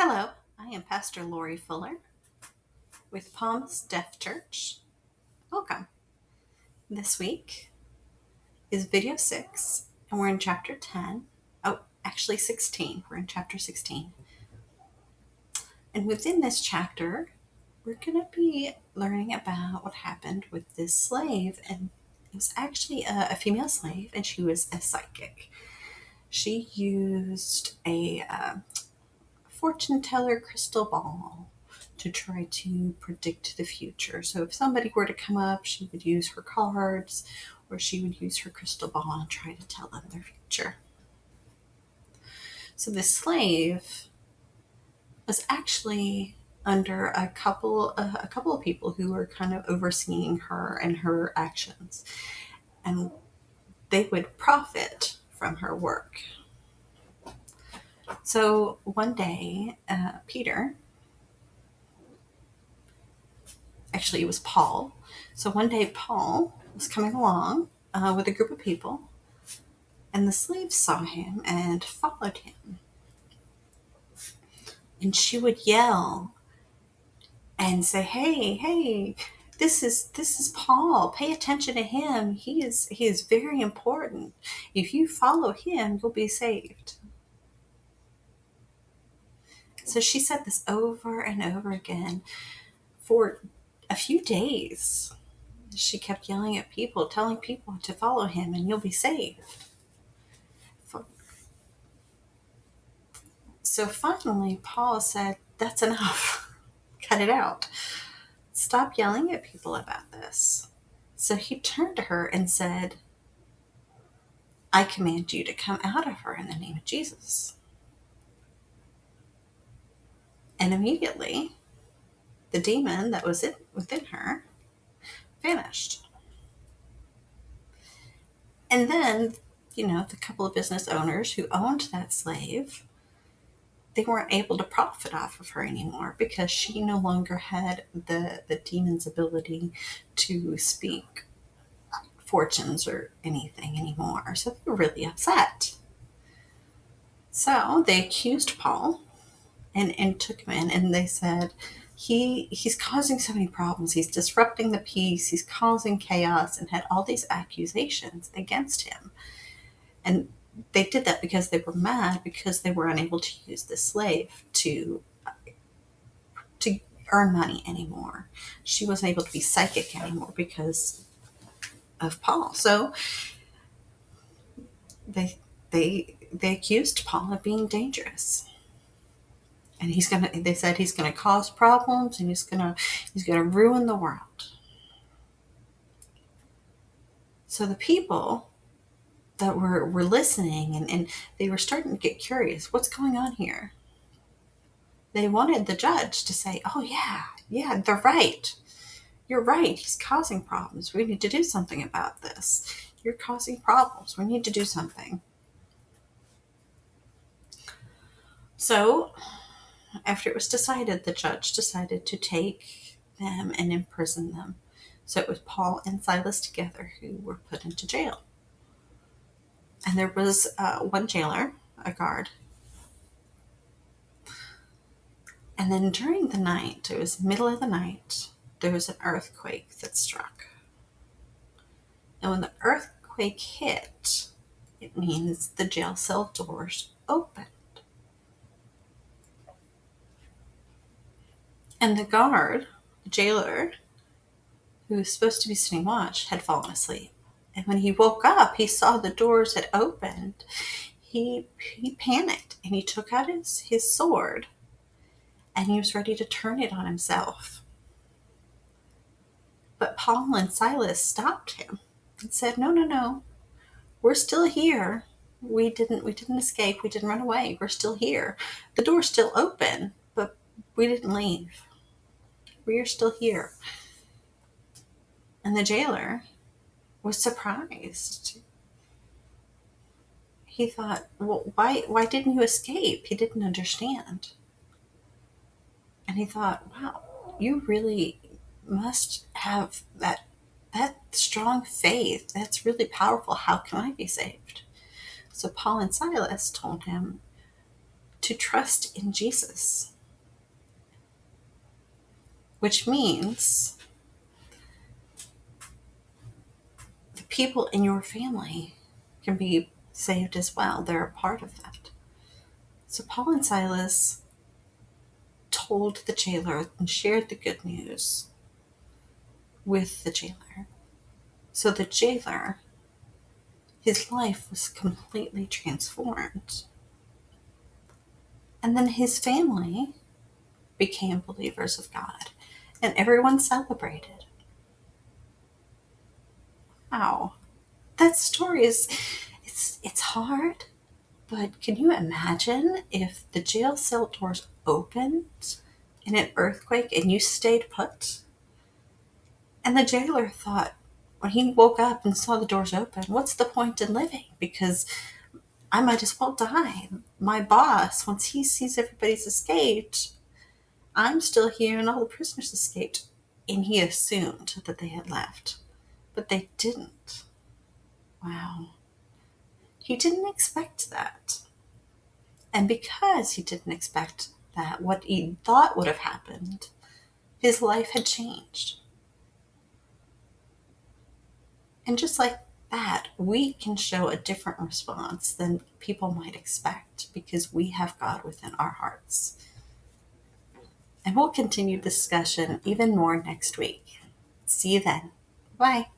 Hello, I am Pastor Lori Fuller with Palms Deaf Church. Welcome. This week is video 6, and we're in chapter 10. Oh, actually 16. We're in chapter 16. And within this chapter, we're going to be learning about what happened with this slave. And it was actually a female slave, and she was a psychic. She used a fortune teller crystal ball to try to predict the future. So if somebody were to come up, she would use her cards or she would use her crystal ball and try to tell them their future. So this slave was actually under a couple of people who were kind of overseeing her and her actions, and they would profit from her work. So one day, Peter, actually it was Paul. So one day Paul was coming along with a group of people, and the slave saw him and followed him. And she would yell and say, hey, this is Paul. Pay attention to him. He is very important. If you follow him, you'll be saved. So she said this over and over again for a few days. She kept yelling at people, telling people to follow him and you'll be saved. So finally, Paul said, that's enough. Cut it out. Stop yelling at people about this. So he turned to her and said, I command you to come out of her in the name of Jesus. And immediately, the demon that was within her vanished. And then, the couple of business owners who owned that slave, they weren't able to profit off of her anymore because she no longer had the demon's ability to speak fortunes or anything anymore. So they were really upset. So they accused Paul and took him in, and they said, he's causing so many problems. He's disrupting the peace. He's causing chaos, and had all these accusations against him. And they did that because they were mad because they were unable to use the slave to earn money anymore. She wasn't able to be psychic anymore because of Paul. So they accused Paul of being dangerous. And they said he's gonna cause problems and he's gonna ruin the world. So the people that were listening and they were starting to get curious. What's going on here? They wanted the judge to say, oh yeah, they're right. You're right. He's causing problems. We need to do something about this. You're causing problems. We need to do something. So after it was decided, the judge decided to take them and imprison them. So it was Paul and Silas together who were put into jail. And there was one jailer, a guard. And then during the night, it was middle of the night, there was an earthquake that struck. And when the earthquake hit, it means the jail cell doors opened. And the guard, the jailer, who was supposed to be sitting watch, had fallen asleep. And when he woke up, he saw the doors had opened. He panicked and he took out his sword and he was ready to turn it on himself. But Paul and Silas stopped him and said, no, we're still here. We didn't escape. We didn't run away. We're still here. The door's still open, but we didn't leave. We are still here. And the jailer was surprised. He thought, well, why didn't you escape? He didn't understand. And he thought, wow, you really must have that strong faith. That's really powerful. How can I be saved? So Paul and Silas told him to trust in Jesus which means the people in your family can be saved as well. They're a part of that. So Paul and Silas told the jailer and shared the good news with the jailer. So the jailer, his life was completely transformed. And then his family became believers of God, and everyone celebrated. Wow. That story is, it's hard, but can you imagine if the jail cell doors opened in an earthquake and you stayed put? And the jailer thought, when he woke up and saw the doors open, what's the point in living? Because I might as well die. My boss, once he sees everybody's escaped, I'm still here and all the prisoners escaped. And he assumed that they had left, but they didn't. Wow. He didn't expect that. And because he didn't expect that, what he thought would have happened, his life had changed. And just like that, we can show a different response than people might expect because we have God within our hearts. And we'll continue discussion even more next week. See you then. Bye.